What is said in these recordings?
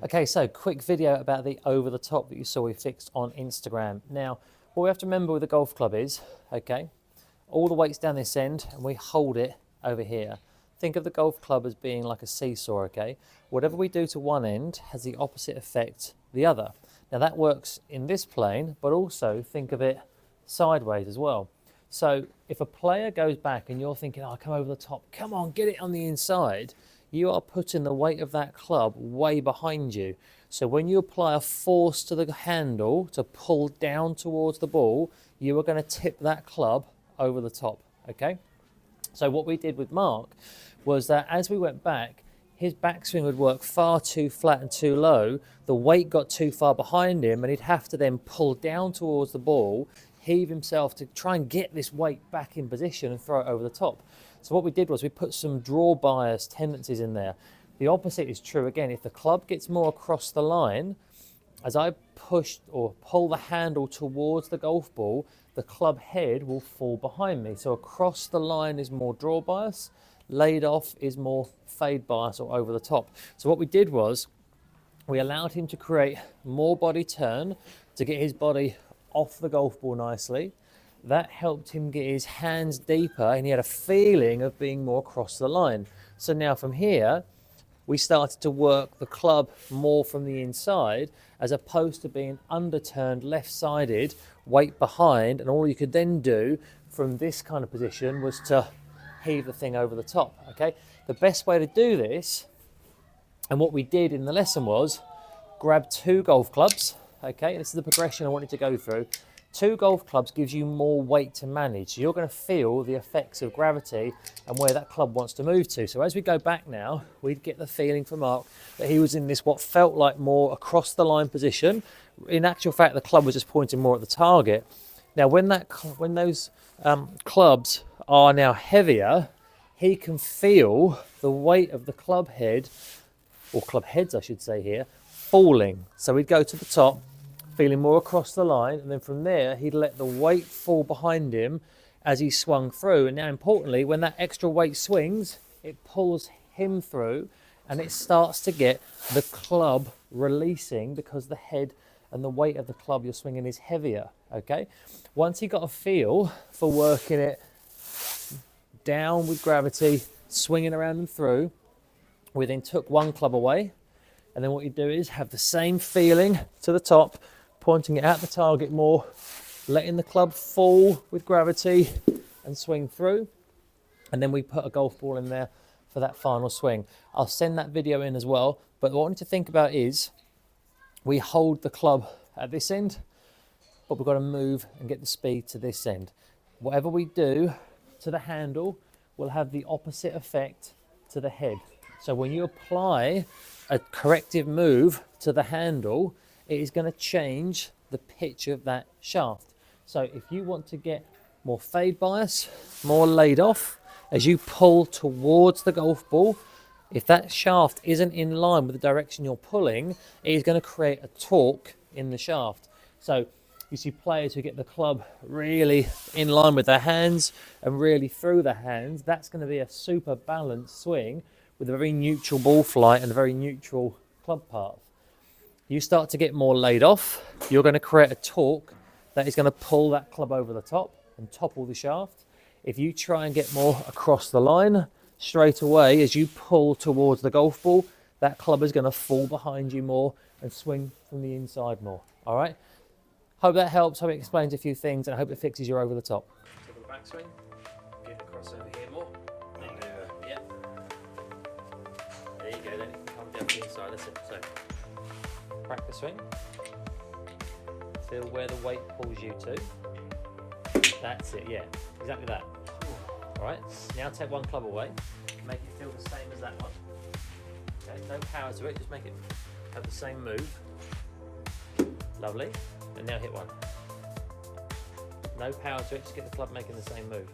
Okay, so quick video about the over the top that you saw we fixed on Instagram. Now, what we have to remember with the golf club is, okay, all the weight's down this end and we hold it over here. Think of the golf club as being like a seesaw, okay? Whatever we do to one end has the opposite effect the other. Now that works in this plane, but also think of it sideways as well. So if a player goes back and you're thinking, oh, come over the top, come on, get it on the inside, you are putting the weight of that club way behind you. So when you apply a force to the handle to pull down towards the ball, you are going to tip that club over the top, okay? So what we did with Mark was that as we went back, his backswing would work far too flat and too low. The weight got too far behind him and he'd have to then pull down towards the ball, heave himself to try and get this weight back in position and throw it over the top. So what we did was we put some draw bias tendencies in there. The opposite is true again. If the club gets more across the line, as I push or pull the handle towards the golf ball, the club head will fall behind me. So across the line is more draw bias, laid off is more fade bias or over the top. So what we did was we allowed him to create more body turn to get his body off the golf ball nicely. That helped him get his hands deeper and he had a feeling of being more across the line. So now from here, we started to work the club more from the inside as opposed to being underturned left-sided, weight behind, and all you could then do from this kind of position was to heave the thing over the top, okay? The best way to do this, and what we did in the lesson was grab 2 golf clubs, okay? This is the progression I wanted to go through. 2 golf clubs gives you more weight to manage. You're going to feel the effects of gravity and where that club wants to move to. So as we go back now, we'd get the feeling from Mark that he was in this what felt like more across the line position. In actual fact, the club was just pointing more at the target. Now, when those clubs are now heavier, he can feel the weight of the club head, or club heads, I should say here, falling. So we'd go to the top, feeling more across the line, and then from there he'd let the weight fall behind him as he swung through. And now importantly, when that extra weight swings, it pulls him through and it starts to get the club releasing because the head and the weight of the club you're swinging is heavier, okay? Once he got a feel for working it down with gravity, swinging around and through, we then took 1 club away, and then what you do is have the same feeling to the top, pointing it at the target more, letting the club fall with gravity and swing through. And then we put a golf ball in there for that final swing. I'll send that video in as well. But what I want you to think about is we hold the club at this end, but we've got to move and get the speed to this end. Whatever we do to the handle will have the opposite effect to the head. So when you apply a corrective move to the handle, it is going to change the pitch of that shaft. So if you want to get more fade bias, more laid off, as you pull towards the golf ball, if that shaft isn't in line with the direction you're pulling, it is going to create a torque in the shaft. So you see players who get the club really in line with their hands and really through their hands, that's going to be a super balanced swing with a very neutral ball flight and a very neutral club path. You start to get more laid off, you're going to create a torque that is going to pull that club over the top and topple the shaft. If you try and get more across the line, straight away as you pull towards the golf ball, that club is going to fall behind you more and swing from the inside more. All right? Hope that helps, hope it explains a few things, and I hope it fixes your over the top. So for the backswing, get across over here more. Yeah. There you go, then you can come down the inside, that's it. So practice swing. Feel where the weight pulls you to. That's it, yeah, exactly that. All right, now take 1 club away. Make it feel the same as that one. Okay, no power to it, just make it have the same move. Lovely, and now hit 1. No power to it, just get the club making the same move.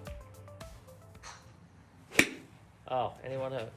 Oh, anyone hurt?